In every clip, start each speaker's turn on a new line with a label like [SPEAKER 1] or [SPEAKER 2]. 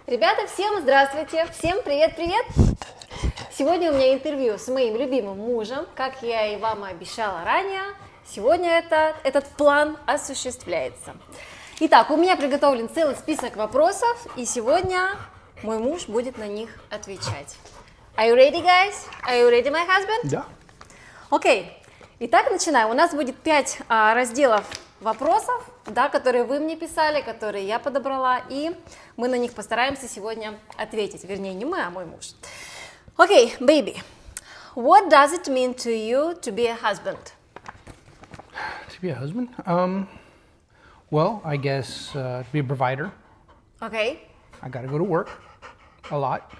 [SPEAKER 1] Ребята, всем здравствуйте, всем привет-привет! Сегодня у меня интервью с моим любимым мужем, как я и вам обещала ранее. Сегодня этот план осуществляется. Итак, у меня приготовлен целый список вопросов, и сегодня мой муж будет на них отвечать. Are you ready, guys? Are you ready, my husband?
[SPEAKER 2] Да.
[SPEAKER 1] Окей. Итак, начинаем. У нас будет 5 разделов вопросов, да, которые вы мне писали, которые я подобрала, и мы на них постараемся сегодня ответить. Вернее, не мы, а мой муж. Окей, baby. What does it mean to you to be a husband?
[SPEAKER 2] To be a husband? Well, I guess to be a provider.
[SPEAKER 1] Okay.
[SPEAKER 2] I got to go to work a lot.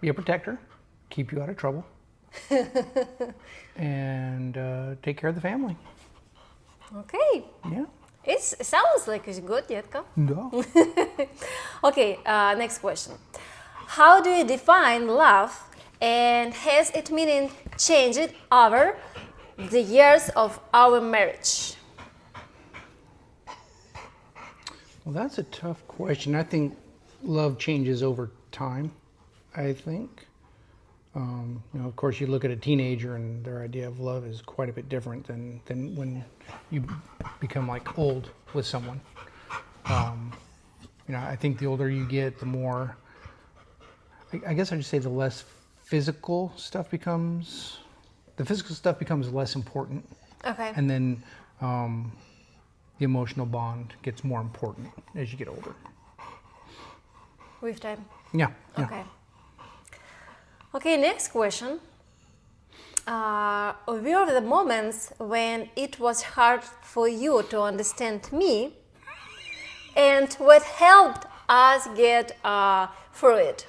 [SPEAKER 2] Be a protector. Keep you out of trouble. And take care of the family.
[SPEAKER 1] Okay.
[SPEAKER 2] Yeah.
[SPEAKER 1] It sounds like it's good, Детка.
[SPEAKER 2] Да.
[SPEAKER 1] Okay, next question. How do you define love, and has its meaning changed over the years of our marriage?
[SPEAKER 2] Well, that's a tough question. I think love changes over time, I think. Of course, you look at a teenager and their idea of love is quite a bit different than when you become like old with someone. I think the older you get, the more, I guess I'd just say the less physical stuff becomes less important.
[SPEAKER 1] Okay.
[SPEAKER 2] And then the emotional bond gets more important as you get older.
[SPEAKER 1] With time.
[SPEAKER 2] Yeah.
[SPEAKER 1] Okay. Okay, next question. Were the moments when it was hard for you to understand me, and what helped us get through it?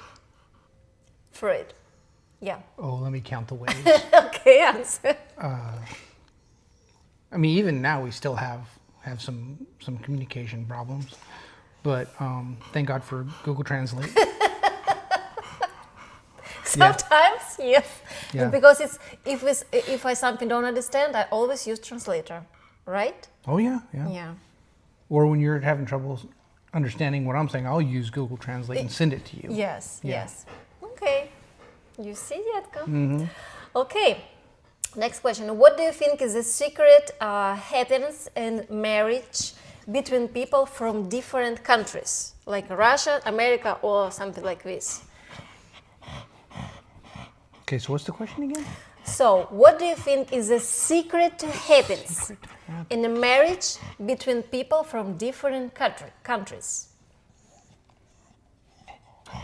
[SPEAKER 1] Yeah.
[SPEAKER 2] Oh, let me count the ways.
[SPEAKER 1] Okay, answer.
[SPEAKER 2] I mean, even now we still have some communication problems, but thank God for Google Translate.
[SPEAKER 1] Sometimes, yes.
[SPEAKER 2] Yeah.
[SPEAKER 1] Because if I something don't understand, I always use translator, right?
[SPEAKER 2] Oh yeah.
[SPEAKER 1] Yeah.
[SPEAKER 2] Or when you're having trouble understanding what I'm saying, I'll use Google Translate and send it to you.
[SPEAKER 1] Yes,
[SPEAKER 2] Yeah.
[SPEAKER 1] yes. Okay. You see, Детка?
[SPEAKER 2] Mm-hmm.
[SPEAKER 1] Okay. Next question. What do you think is the secret happiness in marriage between people from different countries, like Russia, America, or something like this?
[SPEAKER 2] Okay, so what's the question again?
[SPEAKER 1] So, what do you think is the secret to happiness in a marriage between people from different countries?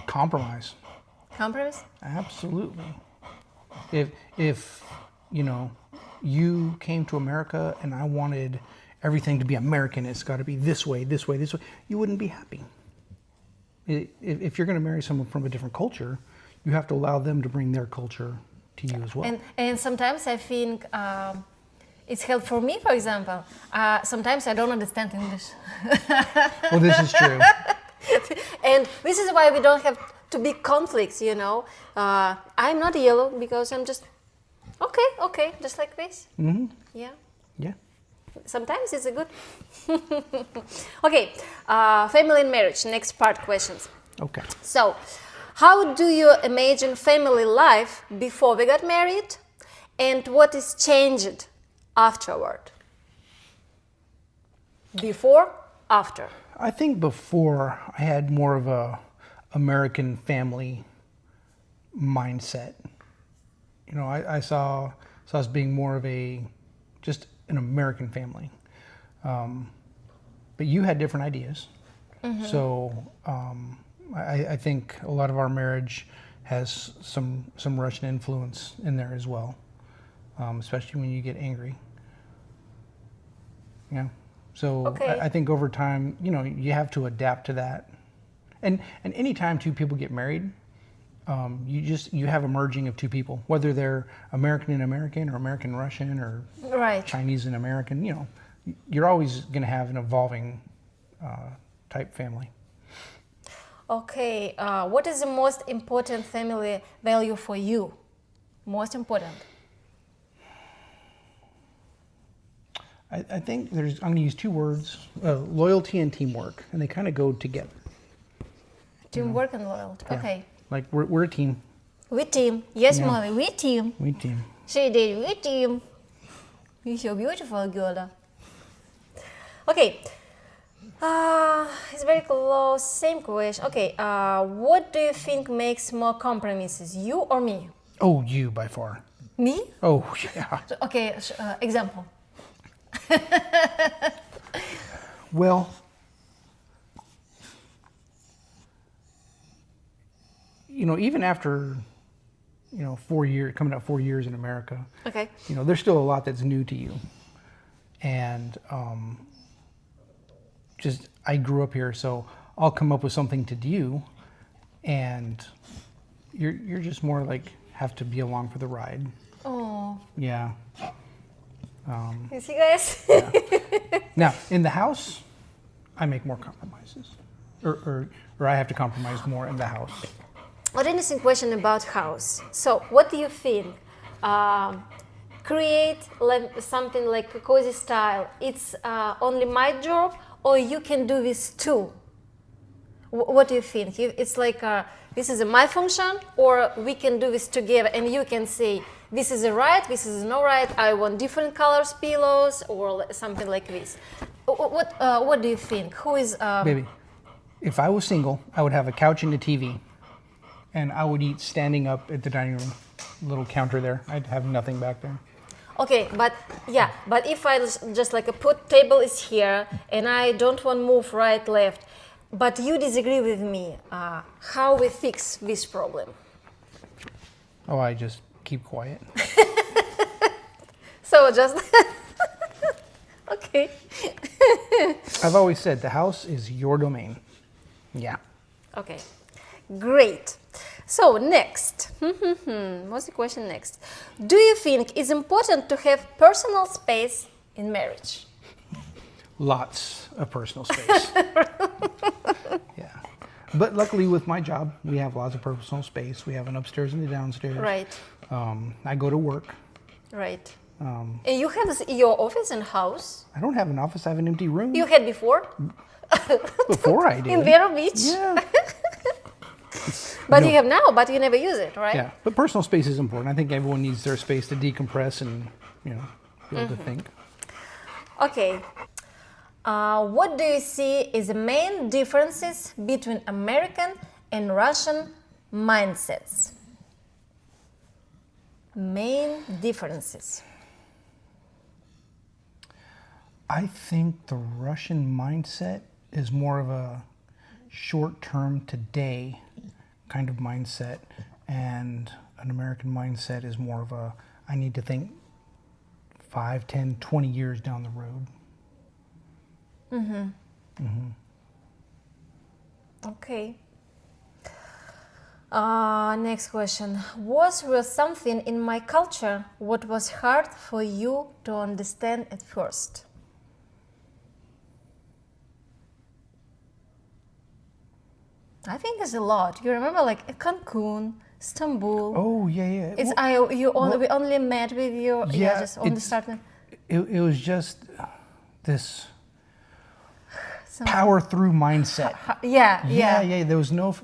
[SPEAKER 2] Compromise.
[SPEAKER 1] Compromise?
[SPEAKER 2] Absolutely. If you came to America and I wanted everything to be American, it's got to be this way, you wouldn't be happy. If you're going to marry someone from a different culture, you have to allow them to bring their culture to you as well.
[SPEAKER 1] And sometimes I think it's helpful for me, for example. Sometimes I don't understand English.
[SPEAKER 2] Well, this is true.
[SPEAKER 1] And this is why we don't have to be conflicts, I'm not yellow because I'm just, okay, just like this.
[SPEAKER 2] Mm-hmm.
[SPEAKER 1] Yeah.
[SPEAKER 2] Yeah.
[SPEAKER 1] Sometimes it's a good. Okay, family and marriage, next part questions.
[SPEAKER 2] Okay.
[SPEAKER 1] So, how do you imagine family life before we got married, and what is changed afterward? Before, after.
[SPEAKER 2] I think before I had more of a American family mindset. I saw us being more of just an American family. But you had different ideas. Mm-hmm. So I think a lot of our marriage has some Russian influence in there as well, especially when you get angry. Yeah. So
[SPEAKER 1] okay.
[SPEAKER 2] I think over time, you have to adapt to that. And anytime two people get married, you have a merging of two people, whether they're American and American or American Russian or
[SPEAKER 1] right.
[SPEAKER 2] Chinese and American. You're always going to have an evolving type family.
[SPEAKER 1] Okay, what is the most important family value for you? Most important.
[SPEAKER 2] I think I'm going to use two words, loyalty and teamwork, and they kind of go together.
[SPEAKER 1] Teamwork and loyalty.
[SPEAKER 2] Yeah.
[SPEAKER 1] Okay.
[SPEAKER 2] Like we're a team.
[SPEAKER 1] We team. Yes,
[SPEAKER 2] Yeah.
[SPEAKER 1] Molly, we team.
[SPEAKER 2] We team.
[SPEAKER 1] She did, we team. You're so beautiful, girl. Okay. It's very close. Same question. Okay. What do you think makes more compromises, you or me?
[SPEAKER 2] Oh, you by far.
[SPEAKER 1] Me?
[SPEAKER 2] Oh, yeah.
[SPEAKER 1] Okay. Example.
[SPEAKER 2] Well, even after, 4 years, coming up 4 years in America,
[SPEAKER 1] Okay.
[SPEAKER 2] there's still a lot that's new to you. And I grew up here, so I'll come up with something to do, and you're just more like have to be along for the ride.
[SPEAKER 1] Oh.
[SPEAKER 2] Yeah.
[SPEAKER 1] You see, guys?
[SPEAKER 2] Yeah. Now, in the house, I make more compromises, or I have to compromise more in the house.
[SPEAKER 1] What interesting question about house. So, what do you think? Create something like a cozy style. It's only my job, or you can do this too. What do you think? It's like this is my function, or we can do this together, and you can say this is a right, this is no right. I want different colors pillows, or something like this. What do you think? Who is?
[SPEAKER 2] Baby, if I was single, I would have a couch and a TV, and I would eat standing up at the dining room, little counter there. I'd have nothing back there.
[SPEAKER 1] Okay, but if I just like put table is here, and I don't want to move right, left, but you disagree with me, how we fix this problem?
[SPEAKER 2] Oh, I just keep quiet.
[SPEAKER 1] So just okay.
[SPEAKER 2] I've always said the house is your domain. Yeah.
[SPEAKER 1] Okay, great. So next, what's the question next? Do you think it's important to have personal space in marriage?
[SPEAKER 2] Lots of personal space. Yeah. But luckily with my job, we have lots of personal space. We have an upstairs and a downstairs.
[SPEAKER 1] Right.
[SPEAKER 2] I go to work.
[SPEAKER 1] Right. And you have your office and house?
[SPEAKER 2] I don't have an office. I have an empty room.
[SPEAKER 1] You had before?
[SPEAKER 2] Before I did.
[SPEAKER 1] In Vero Beach?
[SPEAKER 2] Yeah.
[SPEAKER 1] But you have now, but you never use it, right?
[SPEAKER 2] Yeah. But personal space is important. I think everyone needs their space to decompress and, be able to think.
[SPEAKER 1] Okay. What do you see is the main differences between American and Russian mindsets? Main differences.
[SPEAKER 2] I think the Russian mindset is more of a short-term today kind of mindset, and an American mindset is more of a, I need to think 5, 10, 20 years down the road.
[SPEAKER 1] Okay. Next question. Was there something in my culture what was hard for you to understand at first? I think there's a lot. You remember like Cancun, Istanbul.
[SPEAKER 2] Oh, yeah.
[SPEAKER 1] It's
[SPEAKER 2] Well,
[SPEAKER 1] we only met with you.
[SPEAKER 2] Yeah,
[SPEAKER 1] Just on the
[SPEAKER 2] it's-
[SPEAKER 1] start.
[SPEAKER 2] It was just this power through mindset.
[SPEAKER 1] Yeah.
[SPEAKER 2] There was no.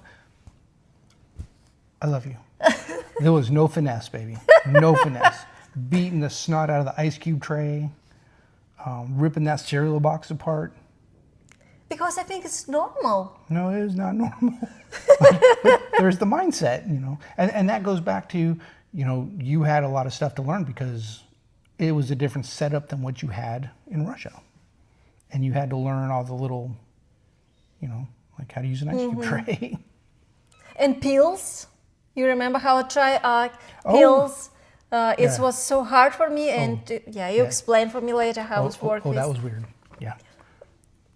[SPEAKER 2] I love you. There was no finesse, baby. No finesse. Beating the snot out of the ice cube tray, ripping that cereal box apart.
[SPEAKER 1] Because I think it's normal.
[SPEAKER 2] No, it is not normal. but there's the mindset, and that goes back to, you had a lot of stuff to learn because it was a different setup than what you had in Russia. And you had to learn all the little, like how to use an ice cube tray.
[SPEAKER 1] And pills. You remember how I tried pills? It was so hard for me, and you explained for me later how it's working.
[SPEAKER 2] Oh, that was weird. Yeah.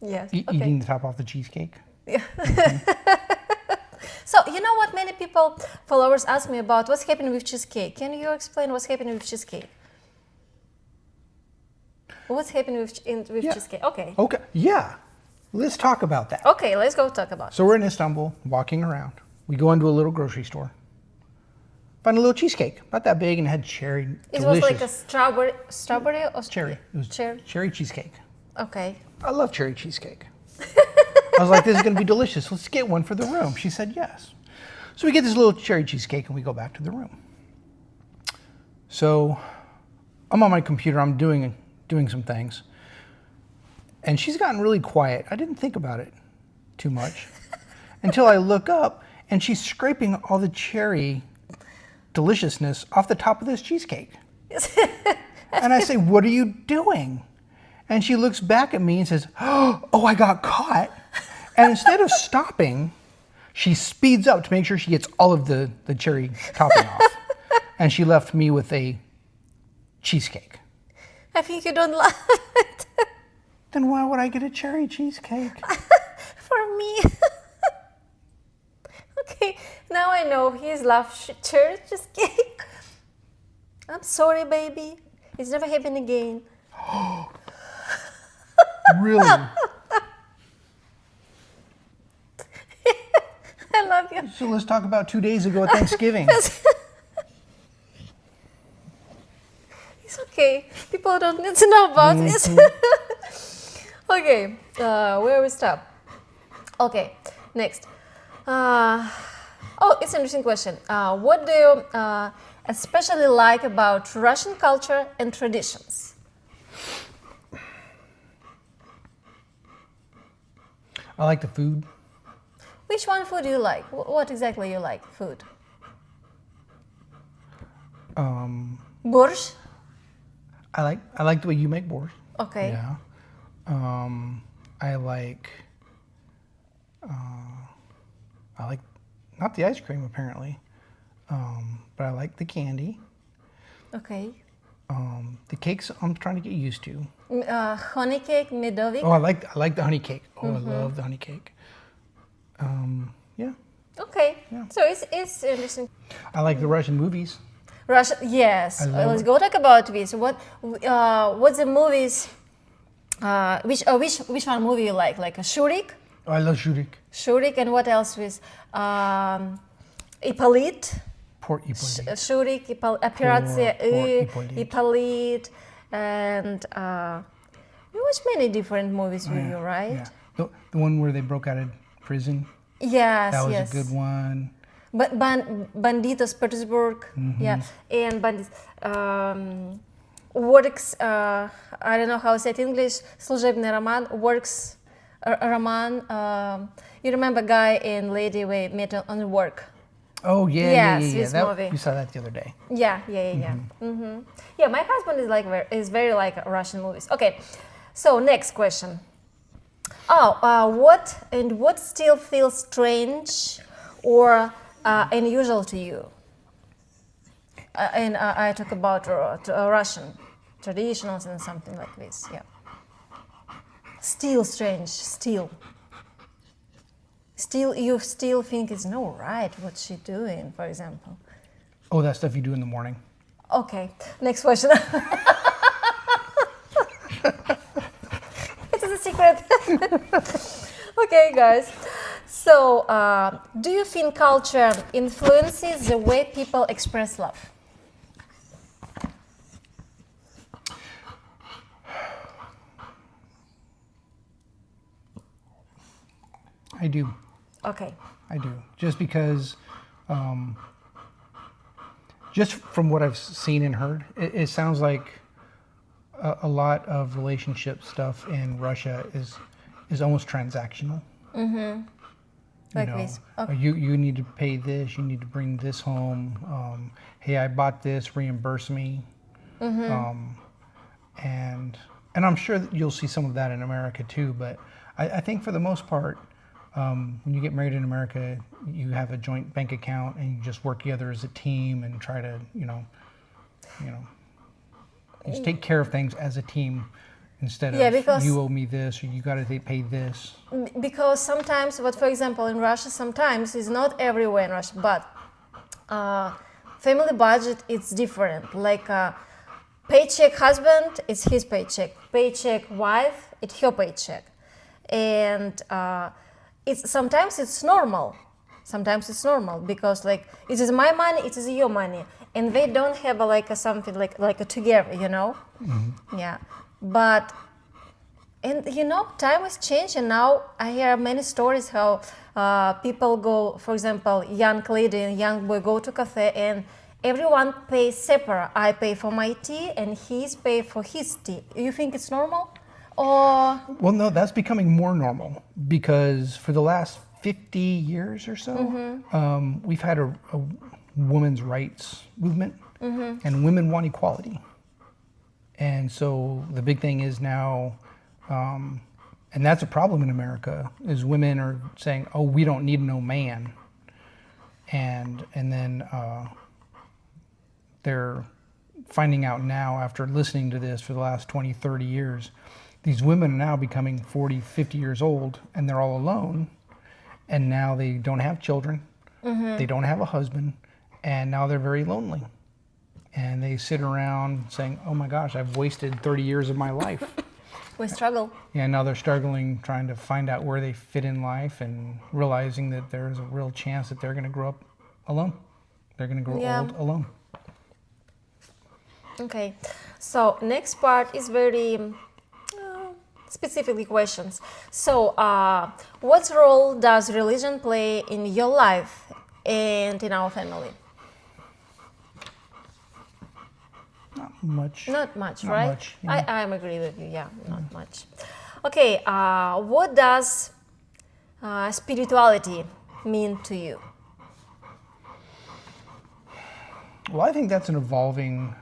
[SPEAKER 1] Yes.
[SPEAKER 2] Eating the top off the cheesecake.
[SPEAKER 1] Yeah. So you know what many followers ask me about what's happening with cheesecake. Can you explain what's happening with cheesecake? What's happening with cheesecake? Okay.
[SPEAKER 2] Okay. Yeah. Let's talk about that.
[SPEAKER 1] Okay, let's go talk about it.
[SPEAKER 2] So we're in Istanbul, walking around. We go into a little grocery store. Find a little cheesecake, not that big, and it had cherry.
[SPEAKER 1] It
[SPEAKER 2] delicious.
[SPEAKER 1] was like a strawberry or
[SPEAKER 2] cherry. It was
[SPEAKER 1] cherry.
[SPEAKER 2] cherry cheesecake.
[SPEAKER 1] Okay.
[SPEAKER 2] I love cherry cheesecake. I was like, this is going to be delicious. Let's get one for the room. She said yes. So we get this little cherry cheesecake and we go back to the room. So I'm on my computer. I'm doing some things. And she's gotten really quiet. I didn't think about it too much until I look up and she's scraping all the cherry deliciousness off the top of this cheesecake. And I say, what are you doing? And she looks back at me and says, oh, I got caught. And instead of stopping, she speeds up to make sure she gets all of the cherry topping off. And she left me with a cheesecake.
[SPEAKER 1] I think you don't like it.
[SPEAKER 2] Then why would I get a cherry cheesecake?
[SPEAKER 1] For me. Okay, now I know he's loves cherry cheesecake. I'm sorry, baby. It's never happened again.
[SPEAKER 2] Really?
[SPEAKER 1] I love you.
[SPEAKER 2] So let's talk about 2 days ago at Thanksgiving.
[SPEAKER 1] It's okay. People don't need to know about this. Okay, where we stop? Okay, next. It's an interesting question. What do you especially like about Russian culture and traditions?
[SPEAKER 2] I like the food.
[SPEAKER 1] Which one food do you like? What exactly you like? Food? Borscht?
[SPEAKER 2] I like the way you make borscht.
[SPEAKER 1] Okay.
[SPEAKER 2] Yeah. I like not the ice cream apparently, but I like the candy.
[SPEAKER 1] Okay.
[SPEAKER 2] The cakes I'm trying to get used to.
[SPEAKER 1] Honey cake, medovik.
[SPEAKER 2] Oh, I like the honey cake. Oh, I love the honey cake. Yeah.
[SPEAKER 1] Okay.
[SPEAKER 2] Yeah.
[SPEAKER 1] So it's interesting.
[SPEAKER 2] I like the Russian movies.
[SPEAKER 1] Russia, yes.
[SPEAKER 2] I love
[SPEAKER 1] Let's
[SPEAKER 2] it.
[SPEAKER 1] go talk about this. What's the movies? Which one movie you like? Like a Shurik?
[SPEAKER 2] Oh, I love Shurik.
[SPEAKER 1] Shurik, and what else with Ippolit?
[SPEAKER 2] Port Ippolit.
[SPEAKER 1] Shurik, Operacja
[SPEAKER 2] Ippolit.
[SPEAKER 1] Ippolit, and we watch many different movies with you, right?
[SPEAKER 2] Yeah. The one where they broke out of prison.
[SPEAKER 1] Yes,
[SPEAKER 2] That was
[SPEAKER 1] yes.
[SPEAKER 2] a good one.
[SPEAKER 1] But Banditos Petersburg, yeah, and Bandits. Works, I don't know how to say it in English, служебный роман, works, Roman. You remember guy and lady we met on work?
[SPEAKER 2] Oh yeah,
[SPEAKER 1] Yes,
[SPEAKER 2] yeah.
[SPEAKER 1] this
[SPEAKER 2] That,
[SPEAKER 1] movie.
[SPEAKER 2] we saw that the other day.
[SPEAKER 1] Yeah. Yeah, my husband is very like Russian movies. Okay, so next question. What still feels strange or unusual to you? And I talk about Russian traditions and something like this. Yeah. Still strange. Still, you still think it's no right what she's doing, for example.
[SPEAKER 2] Oh, that stuff you do in the morning.
[SPEAKER 1] Okay. Next question. It is a secret. Okay, guys. So, do you think culture influences the way people express love?
[SPEAKER 2] I do.
[SPEAKER 1] Okay.
[SPEAKER 2] I do. Just because, just from what I've seen and heard, it sounds like a lot of relationship stuff in Russia is almost transactional.
[SPEAKER 1] Mm-hmm. Like this. Okay.
[SPEAKER 2] You need to pay this. You need to bring this home. Hey, I bought this. Reimburse me.
[SPEAKER 1] Mm-hmm.
[SPEAKER 2] And I'm sure that you'll see some of that in America too. But I think for the most part, when you get married in America, you have a joint bank account and you just work together as a team and try to, just take care of things as a team instead of you owe me this or you got to pay this.
[SPEAKER 1] Because sometimes, for example, in Russia, sometimes it's not everywhere in Russia, but family budget it's different. Like paycheck husband, it's his paycheck. Paycheck wife, it's her paycheck, and sometimes it's normal. Sometimes it's normal because like it is my money, it is your money, and they don't have something like a together,
[SPEAKER 2] Mm-hmm.
[SPEAKER 1] Yeah, but And you know, time has changed, and now I hear many stories how people go, for example, young lady and young boy go to cafe and everyone pays separate. I pay for my tea and he's pay for his tea. You think it's normal? Or
[SPEAKER 2] Well, no, that's becoming more normal because for the last 50 years or so, we've had a women's rights movement, and women want equality. And so the big thing is now, and that's a problem in America, is women are saying, "Oh, we don't need no man," and then they're finding out now after listening to this for the last 20, 30 years, these women are now becoming 40, 50 years old, and they're all alone, and now they don't have children, they don't have a husband, and now they're very lonely. And they sit around saying, "Oh my gosh, I've wasted 30 years of my life."
[SPEAKER 1] we struggle?
[SPEAKER 2] Yeah, now they're struggling, trying to find out where they fit in life and realizing that there's a real chance that they're going to grow up alone. They're going to grow old alone.
[SPEAKER 1] Okay, so next part is very specifically questions. So, what role does religion play in your life and in our family?
[SPEAKER 2] Not much.
[SPEAKER 1] Not much,
[SPEAKER 2] Not
[SPEAKER 1] right?
[SPEAKER 2] much, yeah.
[SPEAKER 1] I agree with you. Yeah, not much. Okay, what does spirituality mean to you?
[SPEAKER 2] Well, I think that's an evolving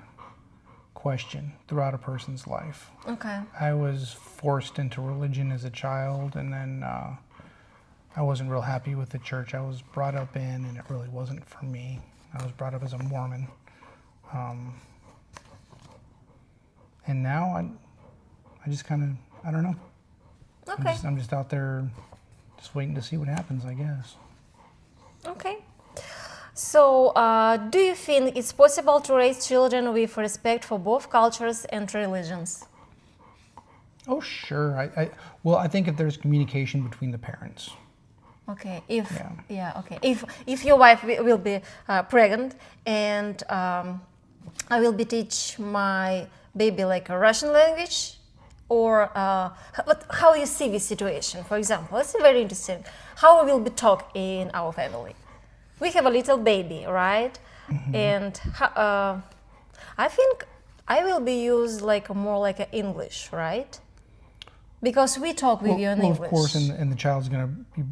[SPEAKER 2] question throughout a person's life.
[SPEAKER 1] Okay.
[SPEAKER 2] I was forced into religion as a child, and then I wasn't real happy with the church I was brought up in, and it really wasn't for me. I was brought up as a Mormon. And now I just kind of, I don't know.
[SPEAKER 1] Okay.
[SPEAKER 2] I'm just out there just waiting to see what happens, I guess.
[SPEAKER 1] Okay. So, do you think it's possible to raise children with respect for both cultures and religions?
[SPEAKER 2] Oh, sure. I think if there's communication between the parents.
[SPEAKER 1] Okay. Okay. If your wife will be pregnant and I will be teach my baby like a Russian language, or how you see this situation, for example, it's very interesting. How we will be talk in our family. We have a little baby, right? And I think I will be used like more like a English, right? Because we talk with you in English.
[SPEAKER 2] Of course, and the child's going to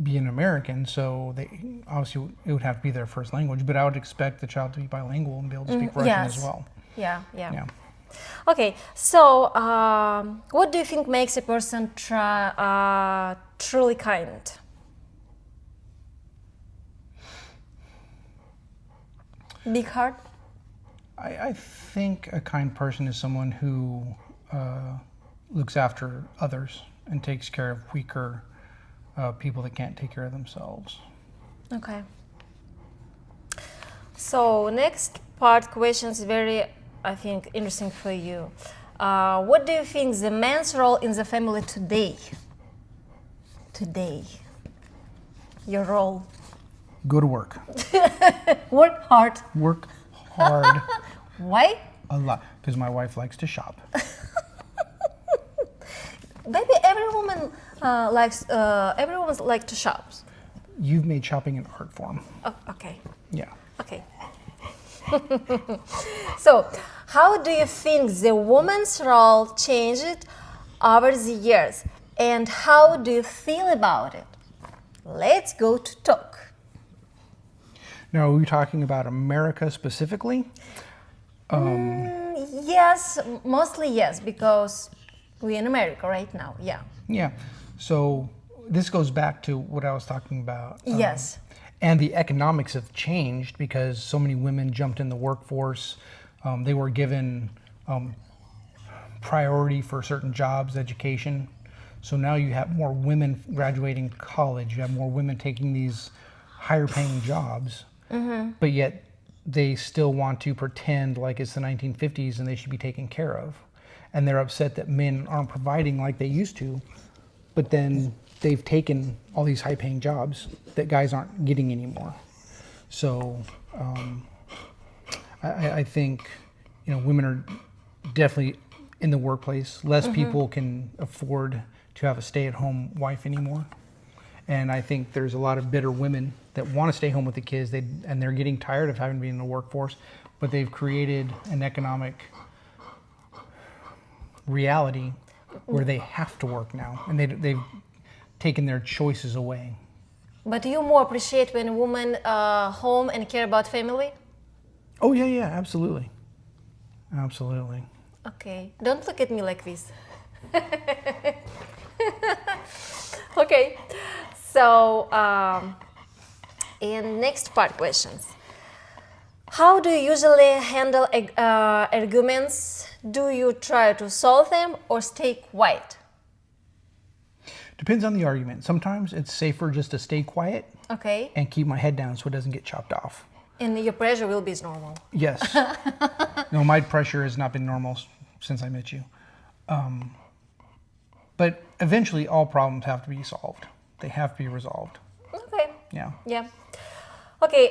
[SPEAKER 2] be an American, so they obviously it would have to be their first language. But I would expect the child to be bilingual and be able to speak Russian as well.
[SPEAKER 1] Yeah. Okay, so what do you think makes a person truly kind? Big heart?
[SPEAKER 2] I think a kind person is someone who looks after others and takes care of weaker people that can't take care of themselves.
[SPEAKER 1] Okay. So next part question is very, I think, interesting for you. What do you think the man's role in the family today? Today, your role.
[SPEAKER 2] Go to work.
[SPEAKER 1] Work hard.
[SPEAKER 2] Work hard.
[SPEAKER 1] Why?
[SPEAKER 2] A lot, because my wife likes to shop.
[SPEAKER 1] Maybe every woman everyone likes to shop.
[SPEAKER 2] You've made shopping an art form.
[SPEAKER 1] Oh, okay.
[SPEAKER 2] Yeah.
[SPEAKER 1] Okay. So, how do you think the woman's role changed over the years, and how do you feel about it? Let's go to talk.
[SPEAKER 2] Now, are we talking about America specifically?
[SPEAKER 1] Yes, mostly yes, because we're in America right now. Yeah.
[SPEAKER 2] Yeah. So this goes back to what I was talking about.
[SPEAKER 1] Yes.
[SPEAKER 2] And the economics have changed because so many women jumped in the workforce. They were given priority for certain jobs, education. So now you have more women graduating college. You have more women taking these higher paying jobs. But yet they still want to pretend like it's the 1950s and they should be taken care of. And they're upset that men aren't providing like they used to. But then they've taken all these high paying jobs that guys aren't getting anymore. So I think, women are definitely in the workplace. Less people can afford to have a stay-at-home wife anymore. And I think there's a lot of bitter women that want to stay home with the kids, and they're getting tired of having to be in the workforce, but they've created an economic reality where they have to work now, and they've taken their choices away.
[SPEAKER 1] But do you more appreciate when a woman home and care about family?
[SPEAKER 2] Oh yeah, absolutely. Absolutely.
[SPEAKER 1] Okay, don't look at me like this. Okay, so in next part questions. How do you usually handle arguments? Do you try to solve them or stay quiet?
[SPEAKER 2] Depends on the argument. Sometimes it's safer just to stay quiet
[SPEAKER 1] Okay,
[SPEAKER 2] and keep my head down so it doesn't get chopped off.
[SPEAKER 1] and your pressure will be normal.
[SPEAKER 2] Yes. No, my pressure has not been normal since I met you. But eventually all problems have to be solved. They have to be resolved.
[SPEAKER 1] Okay,
[SPEAKER 2] Yeah.
[SPEAKER 1] yeah. Okay,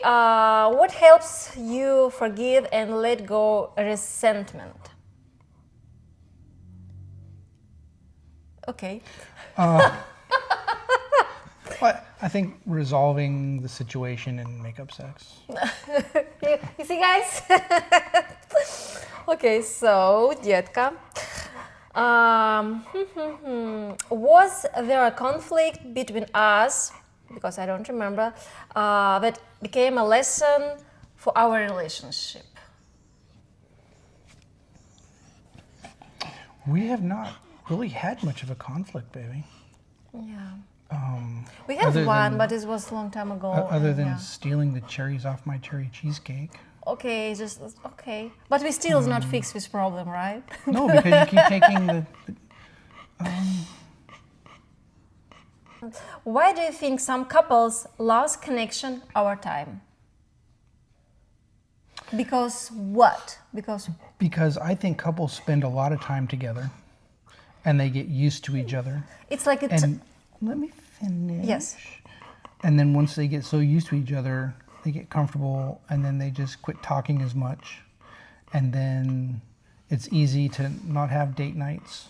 [SPEAKER 1] what helps you forgive and let go resentment? Okay.
[SPEAKER 2] But I think resolving the situation and make up sex.
[SPEAKER 1] You see, guys? Okay, so, детка. Was there a conflict between us, because I don't remember, that became a lesson for our relationship?
[SPEAKER 2] We have not really had much of a conflict, baby.
[SPEAKER 1] Yeah. We have
[SPEAKER 2] other
[SPEAKER 1] one,
[SPEAKER 2] than-
[SPEAKER 1] but it was a long time ago.
[SPEAKER 2] Other than
[SPEAKER 1] yeah.
[SPEAKER 2] stealing the cherries off my cherry cheesecake.
[SPEAKER 1] Okay, just okay. But we still not fix this problem, right?
[SPEAKER 2] No, because you keep taking the
[SPEAKER 1] Why do you think some couples lose connection over time? Because what?
[SPEAKER 2] because I think couples spend a lot of time together and they get used to each other.
[SPEAKER 1] It's like it's
[SPEAKER 2] And let me finish.
[SPEAKER 1] yes.
[SPEAKER 2] And then once they get so used to each other, they get comfortable and then they just quit talking as much. And then it's easy to not have date nights.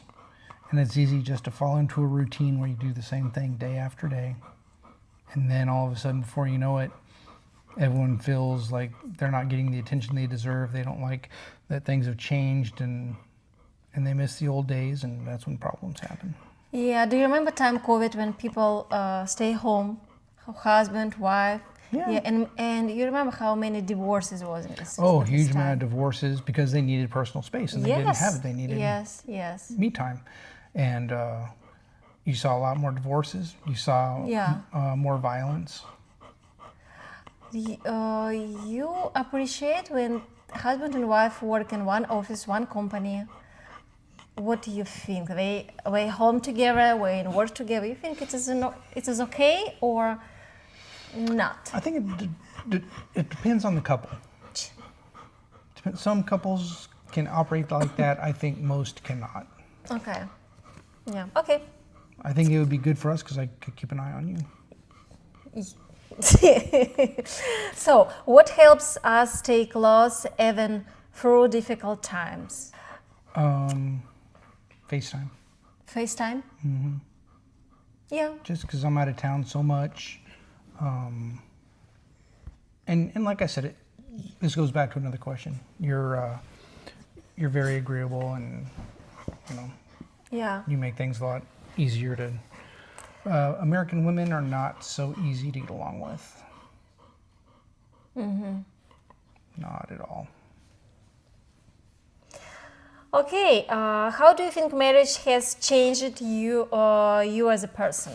[SPEAKER 2] And it's easy just to fall into a routine where you do the same thing day after day. And then all of a sudden, before you know it, everyone feels like they're not getting the attention they deserve. They don't like that things have changed and they miss the old days, and that's when problems happen.
[SPEAKER 1] Yeah. Do you remember time COVID when people stay home, husband, wife?
[SPEAKER 2] Yeah.
[SPEAKER 1] And you remember how many divorces was in this?
[SPEAKER 2] Oh,
[SPEAKER 1] this
[SPEAKER 2] huge
[SPEAKER 1] time?
[SPEAKER 2] amount of divorces because they needed personal space and they didn't have it. They needed
[SPEAKER 1] Yes. Yes.
[SPEAKER 2] me time. And you saw a lot more divorces. You saw
[SPEAKER 1] Yeah.
[SPEAKER 2] more violence.
[SPEAKER 1] You appreciate when husband and wife work in one office, one company. What do you think? They home together, they work together. You think it is okay or not?
[SPEAKER 2] I think it depends on the couple. Some couples can operate like that. I think most cannot.
[SPEAKER 1] Okay. Yeah. Okay.
[SPEAKER 2] I think it would be good for us because I could keep an eye on you.
[SPEAKER 1] So, what helps us stay close even through difficult times?
[SPEAKER 2] FaceTime.
[SPEAKER 1] FaceTime? Mm-hmm. Yeah.
[SPEAKER 2] Just because I'm out of town so much. And like I said, this goes back to another question. You're very agreeable and,
[SPEAKER 1] Yeah.
[SPEAKER 2] you make things a lot easier to... American women are not so easy to get along with. Mm-hmm. Not at all.
[SPEAKER 1] Okay. How do you think marriage has changed you as a person?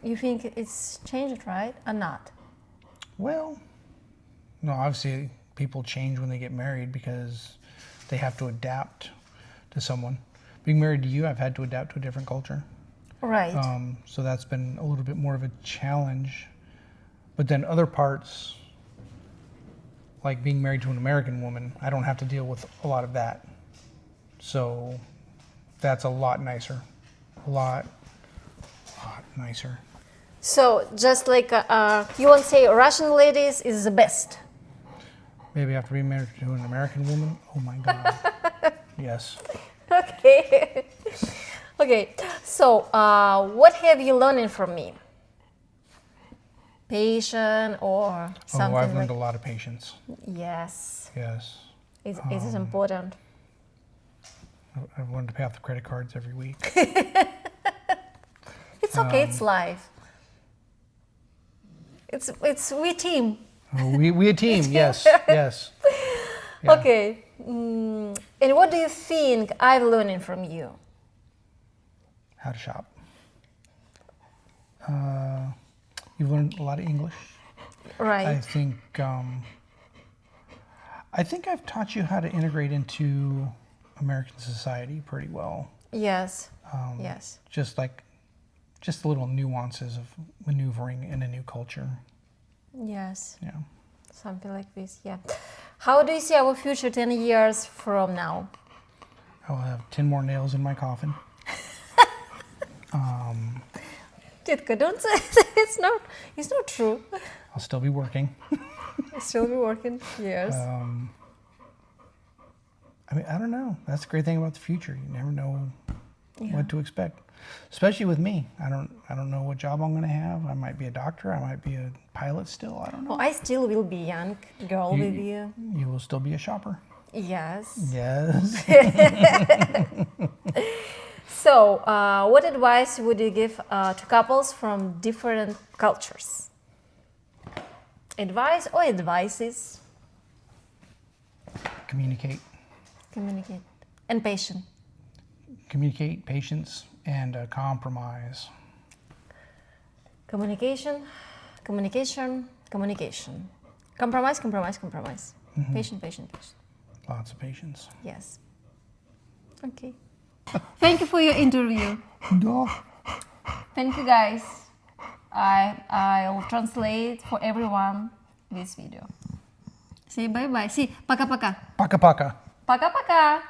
[SPEAKER 1] You think it's changed, right, or not?
[SPEAKER 2] Well, no, obviously people change when they get married because they have to adapt to someone. Being married to you, I've had to adapt to a different culture.
[SPEAKER 1] Right.
[SPEAKER 2] So that's been a little bit more of a challenge. But then other parts, like being married to an American woman, I don't have to deal with a lot of that. So that's a lot nicer. A lot nicer.
[SPEAKER 1] So just like you won't say Russian ladies is the best.
[SPEAKER 2] Maybe after being married to an American woman. Oh my God. Yes.
[SPEAKER 1] Okay. Okay. So what have you learned from me? Patience or something?
[SPEAKER 2] Oh, I've learned
[SPEAKER 1] like...
[SPEAKER 2] a lot of patience.
[SPEAKER 1] Yes.
[SPEAKER 2] Yes.
[SPEAKER 1] It is important.
[SPEAKER 2] I've learned to pay off the credit cards every week.
[SPEAKER 1] It's okay. It's life. It's we team.
[SPEAKER 2] Oh, we a team. Yes. Yes. Yeah.
[SPEAKER 1] Okay. And what do you think I've learned from you?
[SPEAKER 2] How to shop. You've learned a lot of English.
[SPEAKER 1] Right.
[SPEAKER 2] I think I've taught you how to integrate into American society pretty well.
[SPEAKER 1] Yes. Yes.
[SPEAKER 2] Just the little nuances of maneuvering in a new culture.
[SPEAKER 1] Yes.
[SPEAKER 2] Yeah.
[SPEAKER 1] Something like this. Yeah. How do you see our future 10 years from now?
[SPEAKER 2] I will have 10 more nails in my coffin.
[SPEAKER 1] Titka, don't say it's not true.
[SPEAKER 2] I'll still be working.
[SPEAKER 1] Still be working. Yes.
[SPEAKER 2] I mean, I don't know. That's the great thing about the future. You never know what to expect. Especially with me. I don't know what job I'm going to have. I might be a doctor. I might be a pilot still. I don't know.
[SPEAKER 1] Oh, I still will be young girl with you.
[SPEAKER 2] You will still be a shopper.
[SPEAKER 1] Yes.
[SPEAKER 2] Yes.
[SPEAKER 1] So, what advice would you give to couples from different cultures? Advice or advices?
[SPEAKER 2] Communicate.
[SPEAKER 1] Communicate. And patient.
[SPEAKER 2] Communicate, patience, and compromise.
[SPEAKER 1] Communication, communication, communication. Compromise, compromise, compromise.
[SPEAKER 2] Mm-hmm.
[SPEAKER 1] Patient, patient, patient.
[SPEAKER 2] Lots of patience.
[SPEAKER 1] Yes. Okay. Thank you for your interview.
[SPEAKER 2] Да.
[SPEAKER 1] Thank you, guys. I'll translate for everyone this video. Say bye-bye. See, пока-пока.
[SPEAKER 2] Пока-пока.
[SPEAKER 1] Пока-пока.